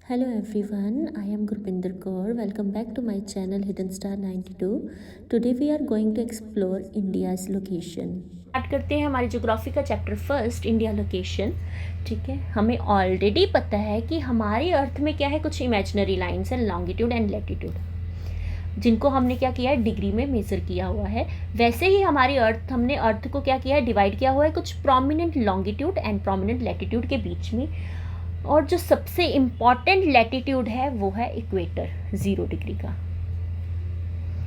Hello everyone, I am Grupinder Kaur. Welcome back to my channel Hidden Star 92. Today we are going to explore India's location. Start करते हैं हमारी geography का chapter first, India location. ठीक है, हमें already पता है कि हमारी अर्थ में क्या है, कुछ इमेजिनरी लाइंस हैं, लॉन्गिट्यूड एंड लैटिट्यूड, जिनको हमने क्या किया है, डिग्री में मेजर किया हुआ है। वैसे ही हमारी अर्थ, हमने अर्थ को क्या किया है, डिवाइड किया हुआ है कुछ prominent longitude and prominent latitude के बीच में। और जो सबसे इम्पॉर्टेंट लैटिट्यूड है वो है इक्वेटर, 0 डिग्री का।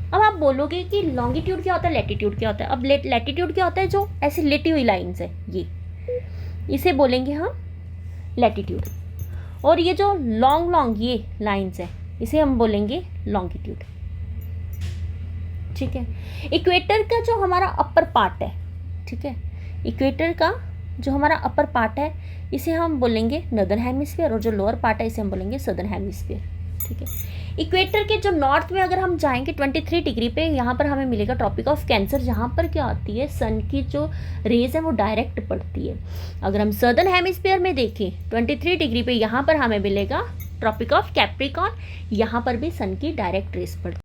अब आप बोलोगे कि लॉन्गिट्यूड क्या होता है, लैटिट्यूड क्या होता है। अब लैटिट्यूड क्या होता है, जो ऐसे लेटी हुई लाइंस है, ये इसे बोलेंगे हम लैटिट्यूड। और ये जो लॉन्ग ये लाइंस है, इसे हम बोलेंगे लॉन्गिट्यूड। ठीक है, इक्वेटर का जो हमारा अपर पार्ट है, ठीक है, इक्वेटर का जो हमारा अपर पार्ट है इसे हम बोलेंगे नॉर्दर्न हेमिस्फीयर, और जो लोअर पार्ट है इसे हम बोलेंगे सदर्न हेमिस्फीयर। ठीक है, इक्वेटर के जो नॉर्थ में अगर हम जाएंगे 23 डिग्री पे, यहाँ पर हमें मिलेगा ट्रॉपिक ऑफ कैंसर, जहाँ पर क्या होती है, सन की जो रेज है वो डायरेक्ट पड़ती है। अगर हम सदर्न हेमिस्फीयर में देखें 23 डिग्री पे, यहाँ पर हमें मिलेगा ट्रॉपिक ऑफ कैप्रिकॉर्न, यहाँ पर भी सन की डायरेक्ट रेज पड़ती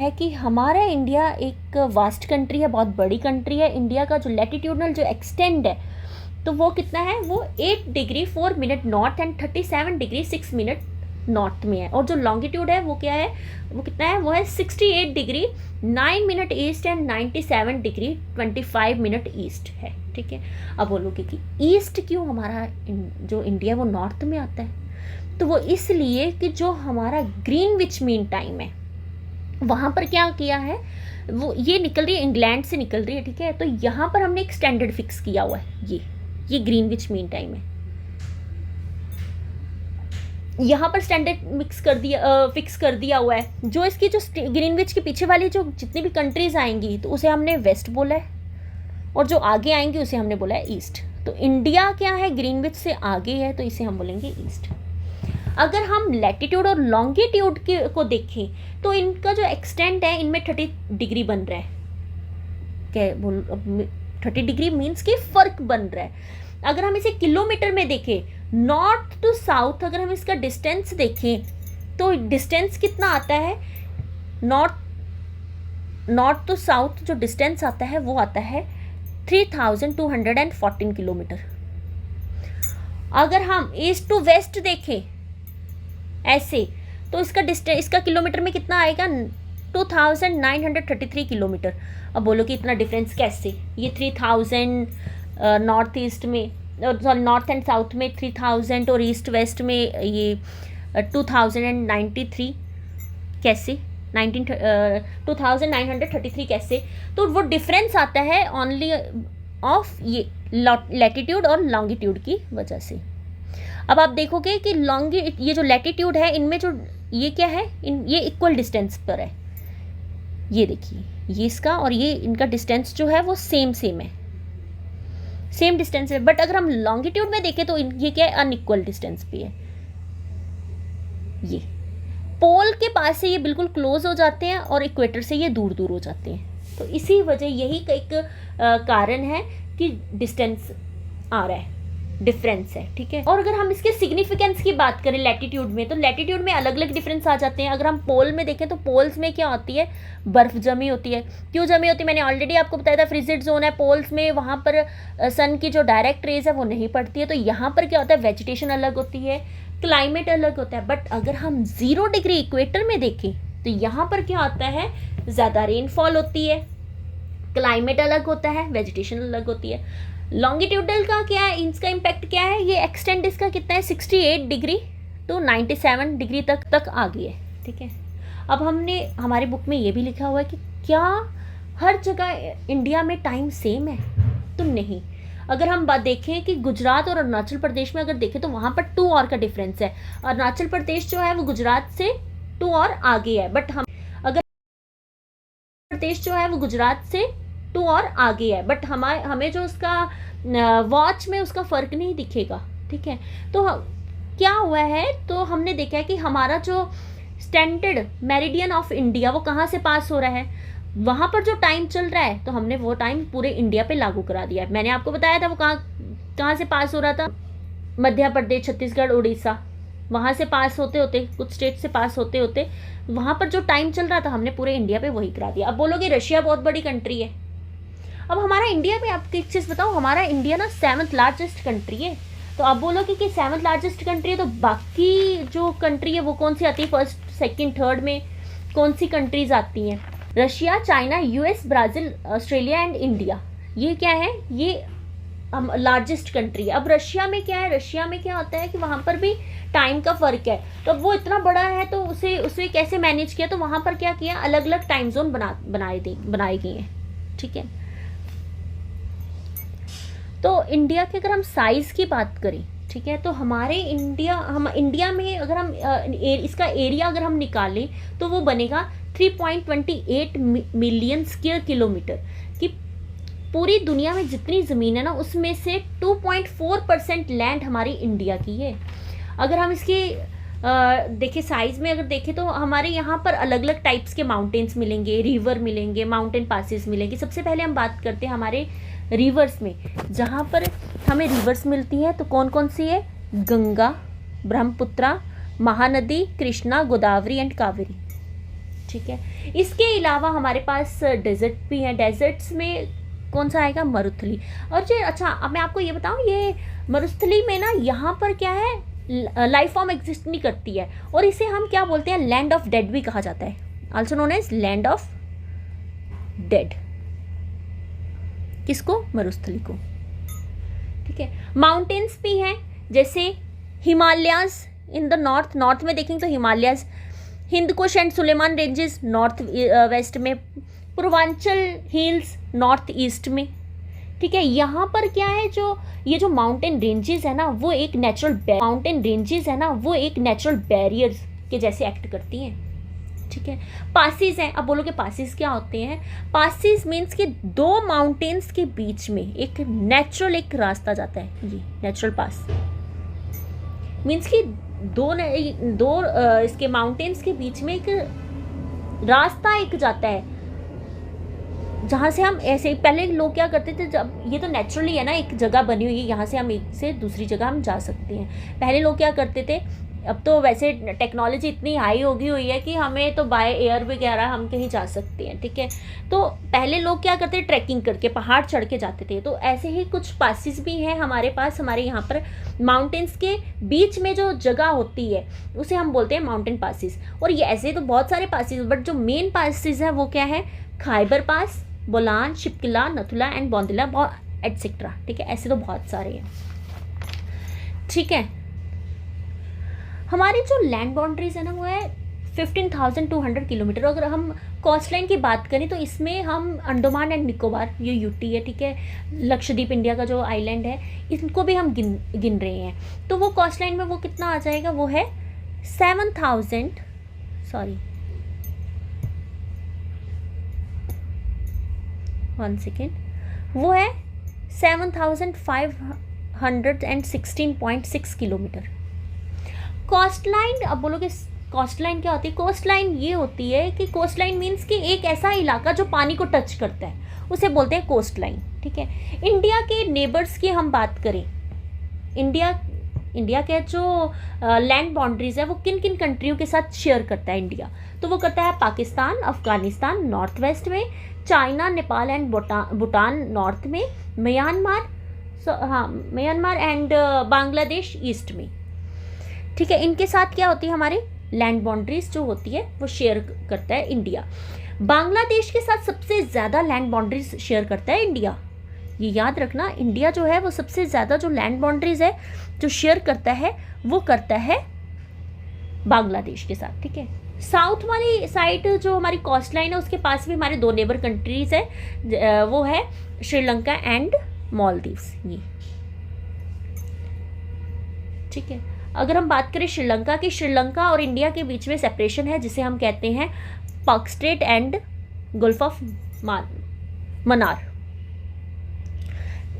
है। कि हमारा इंडिया एक वास्ट कंट्री है, बहुत बड़ी कंट्री है। इंडिया का जो लैटिट्यूडनल जो एक्सटेंड है तो वो कितना है, वो 8 degree 4 minute north and 37 degree 6 minute north में है। और जो लॉन्गिट्यूड है वो क्या है, वो कितना है, वो है 68 degree 9 minute east and 97 degree 25 minute east है। ठीक है, अब बोलोगे कि ईस्ट क्यों हमारा जो इंडिया वो नॉर्थ में आता है, तो वो इसलिए कि जो हमारा ग्रीनविच मीन टाइम है वहाँ पर क्या किया है, वो ये निकल रही है इंग्लैंड से निकल रही है। ठीक है, तो यहाँ पर हमने एक स्टैंडर्ड फिक्स किया हुआ है, ये ग्रीनविच मीन टाइम है। यहाँ पर स्टैंडर्ड फिक्स कर दिया हुआ है। जो इसकी जो ग्रीनविच के पीछे वाली जो जितनी भी कंट्रीज आएंगी तो उसे हमने वेस्ट बोला है, और जो आगे आएंगी उसे हमने बोला है ईस्ट। तो इंडिया क्या है, ग्रीनविच से आगे है, तो इसे हम बोलेंगे ईस्ट। अगर हम लैटिट्यूड और लॉन्गिट्यूड को देखें तो इनका जो एक्सटेंट है, इनमें 30 डिग्री बन रहा है। क्या बोल, 30 डिग्री मीन्स कि फर्क बन रहा है। अगर हम इसे किलोमीटर में देखें, नॉर्थ टू साउथ अगर हम इसका डिस्टेंस देखें तो डिस्टेंस कितना आता है, नॉर्थ टू साउथ जो डिस्टेंस आता है वो आता है 3214 किलोमीटर। अगर हम ईस्ट टू वेस्ट देखें ऐसे, तो इसका किलोमीटर में कितना आएगा, 2933 किलोमीटर। अब बोलो कि इतना डिफरेंस कैसे, ये 3000 नॉर्थ ईस्ट में, सॉरी नॉर्थ एंड साउथ में 3000 और ईस्ट वेस्ट में ये 2093 कैसे, 2933 कैसे। तो वो डिफरेंस आता है ओनली ऑफ ये लैटिट्यूड और लॉन्गिट्यूड की वजह से। अब आप देखोगे कि ये जो लैटिट्यूड है, इनमें जो ये क्या है, ये इक्वल डिस्टेंस पर है। ये देखिए, ये इसका और ये इनका डिस्टेंस जो है वो सेम है, सेम डिस्टेंस है। बट अगर हम लॉन्गिट्यूड में देखें तो ये क्या है, अनइक्वल डिस्टेंस पे है। ये पोल के पास से ये बिल्कुल क्लोज हो जाते हैं और इक्वेटर से ये दूर दूर हो जाते हैं। तो इसी वजह, यही एक कारण है कि डिस्टेंस आ रहा है, डिफरेंस है। ठीक है, और अगर हम इसके सिग्निफिकेंस की बात करें लैटिट्यूड में, तो लैटिट्यूड में अलग अलग डिफरेंस आ जाते हैं। अगर हम पोल में देखें तो पोल्स में क्या होती है, बर्फ जमी होती है। क्यों जमी होती है, मैंने ऑलरेडी आपको बताया था, फ्रिजिड जोन है पोल्स में, वहाँ पर सन की जो डायरेक्ट रेज है वो नहीं पड़ती है। तो यहाँ पर क्या होता है, वेजिटेशन अलग होती है, क्लाइमेट अलग होता है। बट अगर हम 0 डिग्री इक्वेटर में देखें तो यहाँ पर क्या होता है, ज़्यादा रेनफॉल होती है, क्लाइमेट अलग होता है, वेजिटेशन अलग होती है। लॉन्गिट्यूडल का क्या है, इसका इम्पैक्ट क्या है, ये एक्सटेंड इसका कितना है, 68 डिग्री तो 97 डिग्री तक आ गई है। ठीक है, अब हमने हमारी बुक में ये भी लिखा हुआ है कि क्या हर जगह इंडिया में टाइम सेम है, तो नहीं। अगर हम बात देखें कि गुजरात और अरुणाचल प्रदेश में अगर देखें तो वहाँ पर 2 आवर का डिफरेंस है। अरुणाचल प्रदेश जो है वो गुजरात से 2 आवर आगे है, बट हम अगर प्रदेश जो है वो गुजरात से 2 और आगे है, बट हमें जो उसका वॉच में उसका फ़र्क नहीं दिखेगा। ठीक है, तो क्या हुआ है, तो हमने देखा है कि हमारा जो स्टैंडर्ड मेरिडियन ऑफ इंडिया वो कहाँ से पास हो रहा है, वहाँ पर जो टाइम चल रहा है, तो हमने वो टाइम पूरे इंडिया पे लागू करा दिया है। मैंने आपको बताया था वो कहाँ से पास हो रहा था, मध्य प्रदेश, छत्तीसगढ़, उड़ीसा। वहाँ से पास होते होते, कुछ स्टेट से पास होते होते वहाँ पर जो टाइम चल रहा था हमने पूरे इंडिया पे वही करा दिया। अब बोलोगे रशिया बहुत बड़ी कंट्री है। अब हमारा इंडिया में, आपको एक चीज़ बताऊँ, हमारा इंडिया ना 7th लार्जेस्ट कंट्री है। तो आप बोलोगे कि 7th लार्जेस्ट कंट्री है तो बाकी जो कंट्री है वो कौन सी आती है, फर्स्ट सेकंड थर्ड में कौन सी कंट्रीज आती हैं? Russia, China, US, Brazil, Australia and India. ये क्या है, ये हम लार्जेस्ट कंट्री है। अब रशिया में क्या है, रशिया में क्या होता है कि वहाँ पर भी टाइम का फ़र्क है। तो वो इतना बड़ा है तो उसे कैसे मैनेज किया, तो वहाँ पर क्या किया, अलग अलग टाइम जोन बनाए गए हैं। ठीक है, तो इंडिया के अगर हम साइज़ की बात करें, ठीक है, तो हमारे इंडिया में अगर हम इसका एरिया अगर हम निकालें तो वो बनेगा 3.28 मिलियन स्क्वायर किलोमीटर की। पूरी दुनिया में जितनी ज़मीन है ना उसमें से 2.4% लैंड हमारी इंडिया की है। अगर हम इसकी देखिए साइज़ में अगर देखें तो हमारे यहाँ पर अलग अलग टाइप्स के माउंटेन्स मिलेंगे, रिवर मिलेंगे, माउंटेन पासेस मिलेंगे। सबसे पहले हम बात करते हैं हमारे रिवर्स में, जहाँ पर हमें रिवर्स मिलती है तो कौन कौन सी है, गंगा, ब्रह्मपुत्रा, महानदी, कृष्णा, गोदावरी एंड कावेरी। ठीक है, इसके अलावा हमारे पास डेजर्ट भी हैं। डेजर्ट्स में कौन सा आएगा, मरुस्थली। और जो अच्छा अब मैं आपको ये बताऊँ, ये मरुस्थली में ना यहाँ पर क्या है, लाइफ फॉर्म एग्जिस्ट नहीं करती है और इसे हम क्या बोलते हैं, लैंड ऑफ डेड भी कहा जाता है, also known as land of dead. किसको, मरुस्थली को। ठीक है, माउंटेन्स भी हैं जैसे हिमालयाज इन द नॉर्थ में देखेंगे तो Himalayas, Hindu Kush and Sulaiman ranges north west में, पूर्वांचल हिल्स नॉर्थ ईस्ट में। ठीक है, यहाँ पर क्या है, जो ये जो माउंटेन रेंजेस है ना वो एक नेचुरल बैरियर्स के जैसे एक्ट करती हैं। ठीक है, पासिस हैं। अब बोलोगे पासिस क्या होते हैं, पासिस मीन्स कि दो माउंटेन्स के बीच में एक नेचुरल एक रास्ता जाता है। ये नेचुरल पास मीन्स कि दो इसके माउंटेन्स के बीच में एक रास्ता एक जाता है, जहाँ से हम ऐसे, पहले लोग क्या करते थे, जब ये तो नेचुरली है ना, एक जगह बनी हुई है, यहाँ से हम एक से दूसरी जगह हम जा सकते हैं। पहले लोग क्या करते थे, अब तो वैसे टेक्नोलॉजी इतनी हाई होगी हुई है कि हमें तो बाय एयर वगैरह हम कहीं जा सकते हैं। ठीक है, तो पहले लोग क्या करते, ट्रैकिंग करके पहाड़ चढ़ के जाते थे। तो ऐसे ही कुछ पासिस भी हैं हमारे पास, हमारे यहाँ पर माउंटेन्स के बीच में जो जगह होती है उसे हम बोलते हैं माउंटेन पासिस। और ये ऐसे तो बहुत सारे पासिस, बट जो मेन पासिस है वो क्या है, खैबर पास, बोलान, शिपकिला, नथुला एंड बौंदिला एटसेट्रा। ठीक है, ऐसे तो बहुत सारे हैं। ठीक है, हमारी जो लैंड बाउंड्रीज है ना वो है 15,200 किलोमीटर। अगर हम कोस्ट लाइन की बात करें तो इसमें हम अंडमान एंड निकोबार, ये यूटी है, ठीक है, लक्षद्वीप इंडिया का जो आइलैंड है, इनको भी हम गिन रहे हैं। तो वो कोस्ट लाइन में वो कितना आ जाएगा, वो है 7,516.6 किलोमीटर। कोस्ट लाइन, अब बोलोगे कोस्ट लाइन क्या होती है, कोस्ट लाइन ये होती है कि कोस्ट लाइन मीन्स कि एक ऐसा इलाका जो पानी को टच करता है उसे बोलते हैं कोस्ट लाइन। ठीक है, इंडिया के नेबर्स की हम बात करें, इंडिया के जो लैंड बाउंड्रीज है वो किन किन कंट्रियों के साथ शेयर करता है इंडिया, तो वो करता है पाकिस्तान, अफगानिस्तान नॉर्थ वेस्ट में, China, Nepal and Bhutan north में, म्यांमार एंड बांग्लादेश ईस्ट में। ठीक है, इनके साथ क्या होती है, हमारे लैंड बाउंड्रीज जो होती है वो शेयर करता है इंडिया। बांग्लादेश के साथ सबसे ज़्यादा लैंड बाउंड्रीज शेयर करता है इंडिया। ये याद रखना, इंडिया जो है वो सबसे ज़्यादा जो लैंड बाउंड्रीज है जो शेयर करता है वो करता है बांग्लादेश के साथ। ठीक है, साउथ वाली साइड जो हमारी कोस्ट लाइन है उसके पास भी हमारे दो नेबर कंट्रीज है, वो है श्रीलंका एंड मालदीव्स। ये ठीक है, अगर हम बात करें श्रीलंका की, श्रीलंका और इंडिया के बीच में सेपरेशन है जिसे हम कहते हैं पाक straight and gulf of Mannar.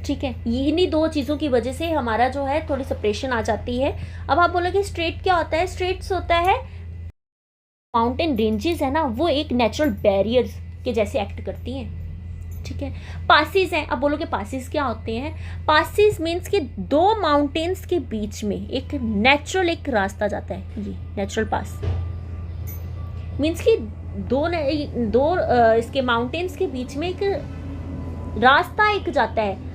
ठीक है, इन्हीं दो चीज़ों की वजह से हमारा जो है थोड़ी सेपरेशन आ जाती है। अब आप बोलोगे स्ट्रेट क्या होता है, स्ट्रेट्स होता है माउंटेन रेंजेस है ना वो एक नेचुरल बैरियर्स के जैसे एक्ट करती हैं। ठीक है। पासिस हैं, अब बोलोगे पासिस क्या होते हैं? पासिस मीन्स कि दो माउंटेन्स के बीच में एक नेचुरल एक रास्ता जाता है, ये नेचुरल पास मीन्स कि दो इसके माउंटेन्स के बीच में एक रास्ता एक जाता है,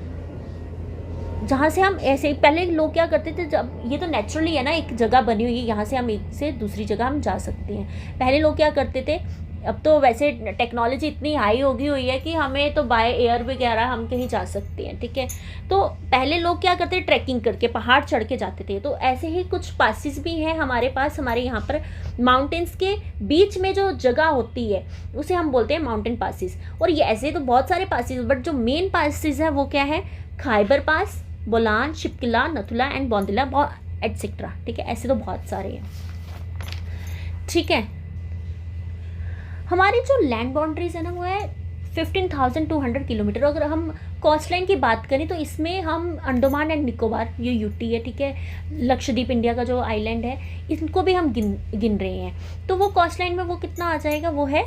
जहाँ से हम ऐसे पहले लोग क्या करते थे, जब ये तो नेचुरली है ना, एक जगह बनी हुई है, यहाँ से हम एक से दूसरी जगह हम जा सकते हैं। पहले लोग क्या करते थे, अब तो वैसे टेक्नोलॉजी इतनी हाई होगी हुई है कि हमें तो बाय एयर वगैरह हम कहीं जा सकते हैं, ठीक है। तो पहले लोग क्या करते हैं, ट्रैकिंग करके पहाड़ चढ़ के जाते थे। तो ऐसे ही कुछ पासिस भी हैं हमारे पास, हमारे यहाँ पर माउंटेन्स के बीच में जो जगह होती है उसे हम बोलते हैं माउंटेन पासिस। और ये ऐसे तो बहुत सारे पासिस, बट जो मेन पासिस है वो क्या है, खाइबर पास, बोलान, शिपकिला, नथुला एंड बौंदिला एटसेट्रा, ठीक है। ऐसे तो बहुत सारे हैं, ठीक है। हमारी जो लैंड बाउंड्रीज है ना वो है 15,200 किलोमीटर। अगर हम कोस्ट लाइन की बात करें तो इसमें हम अंडमान एंड निकोबार, ये यूटी है, ठीक है, लक्षद्वीप इंडिया का जो आइलैंड है, इनको भी हम गिन रहे हैं। तो वो कोस्ट लाइन में वो कितना आ जाएगा, वो है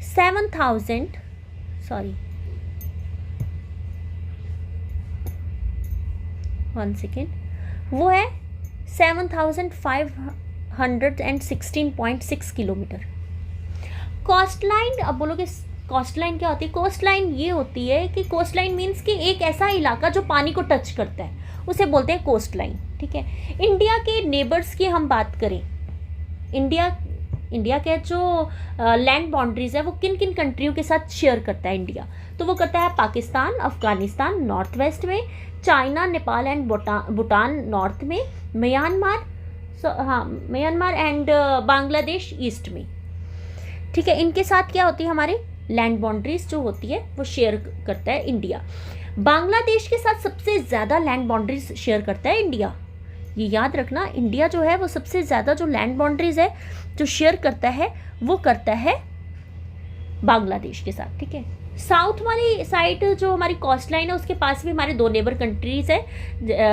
7,516.6 किलोमीटर। कोस्ट लाइन, अब बोलोगे कोस्ट लाइन क्या होती है? कोस्ट लाइन ये होती है कि कोस्ट लाइन मीन्स कि एक ऐसा इलाका जो पानी को टच करता है, उसे बोलते हैं कोस्ट लाइन, ठीक है। इंडिया के नेबर्स की हम बात करें, इंडिया के जो लैंड बाउंड्रीज है वो किन किन कंट्रियों के साथ शेयर करता है इंडिया? तो वो करता है पाकिस्तान, अफगानिस्तान नॉर्थ वेस्ट में, China, Nepal and Bhutan north में, म्यांमार एंड बांग्लादेश ईस्ट में, ठीक है। इनके साथ क्या होती है, हमारे लैंड बाउंड्रीज जो होती है वो शेयर करता है इंडिया। बांग्लादेश के साथ सबसे ज़्यादा लैंड बाउंड्रीज शेयर करता है इंडिया, ये याद रखना। इंडिया जो है वो सबसे ज़्यादा जो लैंड बाउंड्रीज है जो शेयर करता है वो करता है बांग्लादेश के साथ, ठीक है। साउथ वाली साइड जो हमारी कोस्ट लाइन है उसके पास भी हमारे दो नेबर कंट्रीज है,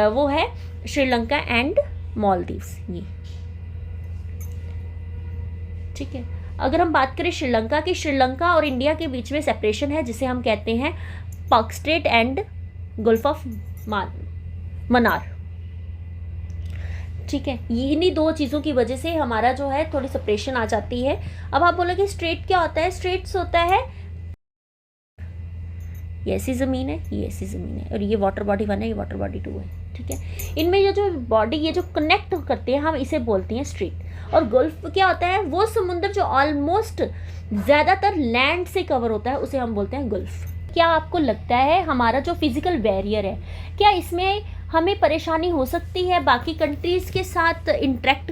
वो है श्रीलंका एंड मालदीव्स, ये, ठीक है। अगर हम बात करें श्रीलंका की, श्रीलंका और इंडिया के बीच में सेपरेशन है जिसे हम कहते हैं पाक straight and gulf of Mannar, ठीक है। इन्हीं दो चीज़ों की वजह से हमारा जो है थोड़ी सेपरेशन आ जाती है। अब आप बोलोगे स्ट्रेट क्या होता है? स्ट्रेट्स होता है, ये ऐसी ज़मीन है, ये ऐसी ज़मीन है, और ये वाटर बॉडी 1 है, ये वाटर बॉडी 2 है, ठीक है। इनमें ये जो बॉडी, ये जो कनेक्ट करते हैं हम इसे बोलते हैं स्ट्रेट। और गल्फ क्या होता है? वो समुद्र जो ऑलमोस्ट ज़्यादातर लैंड से कवर होता है उसे हम बोलते हैं गल्फ। क्या आपको लगता है हमारा जो फिजिकल बैरियर है, क्या इसमें हमें परेशानी हो सकती है बाकी कंट्रीज़ के साथ इंटरेक्ट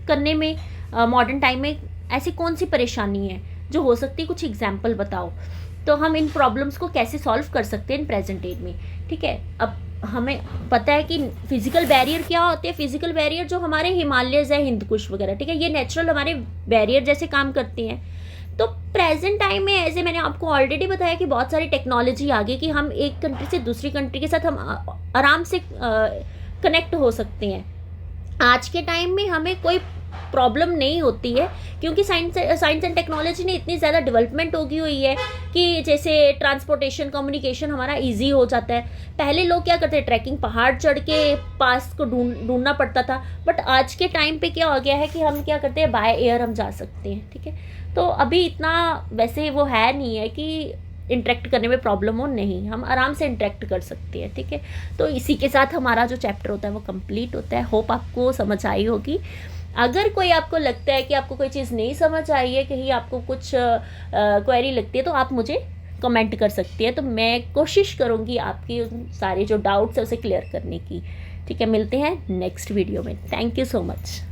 करने में? मॉडर्न टाइम में ऐसी कौन सी परेशानी है जो हो सकती है? कुछ एग्जाम्पल बताओ, तो हम इन प्रॉब्लम्स को कैसे सॉल्व कर सकते हैं इन प्रेजेंट एज में, ठीक है। अब हमें पता है कि फिजिकल बैरियर क्या होते हैं। फिजिकल बैरियर जो हमारे हिमालयज है, हिंदकुश वगैरह, ठीक है, ये नेचुरल हमारे बैरियर जैसे काम करते हैं। तो प्रेजेंट टाइम में ऐसे मैंने आपको ऑलरेडी बताया कि बहुत सारी टेक्नोलॉजी आ गई कि हम एक कंट्री से दूसरी कंट्री के साथ हम आराम से कनेक्ट हो सकते हैं। आज के टाइम में हमें कोई प्रॉब्लम नहीं होती है क्योंकि साइंस एंड टेक्नोलॉजी ने इतनी ज़्यादा डेवलपमेंट होगी हुई है कि जैसे ट्रांसपोर्टेशन, कम्युनिकेशन हमारा इजी हो जाता है। पहले लोग क्या करते हैं, ट्रैकिंग पहाड़ चढ़ के पास को ढूंढना पड़ता था, बट आज के टाइम पे क्या हो गया है कि हम क्या करते हैं, बाय एयर हम जा सकते हैं, ठीक है। तो अभी इतना वैसे वो है नहीं है कि इंटरेक्ट करने में प्रॉब्लम हो, नहीं, हम आराम से इंटरेक्ट कर सकते हैं, ठीक है। तो इसी के साथ हमारा जो चैप्टर होता है वो कंप्लीट होता है। होप आपको समझ आई होगी। अगर कोई आपको लगता है कि आपको कोई चीज़ नहीं समझ आई है, कहीं आपको कुछ क्वेरी लगती है, तो आप मुझे कमेंट कर सकती है, तो मैं कोशिश करूँगी आपकी सारे जो डाउट्स है उसे क्लियर करने की, ठीक है। मिलते हैं नेक्स्ट वीडियो में। Thank you so much.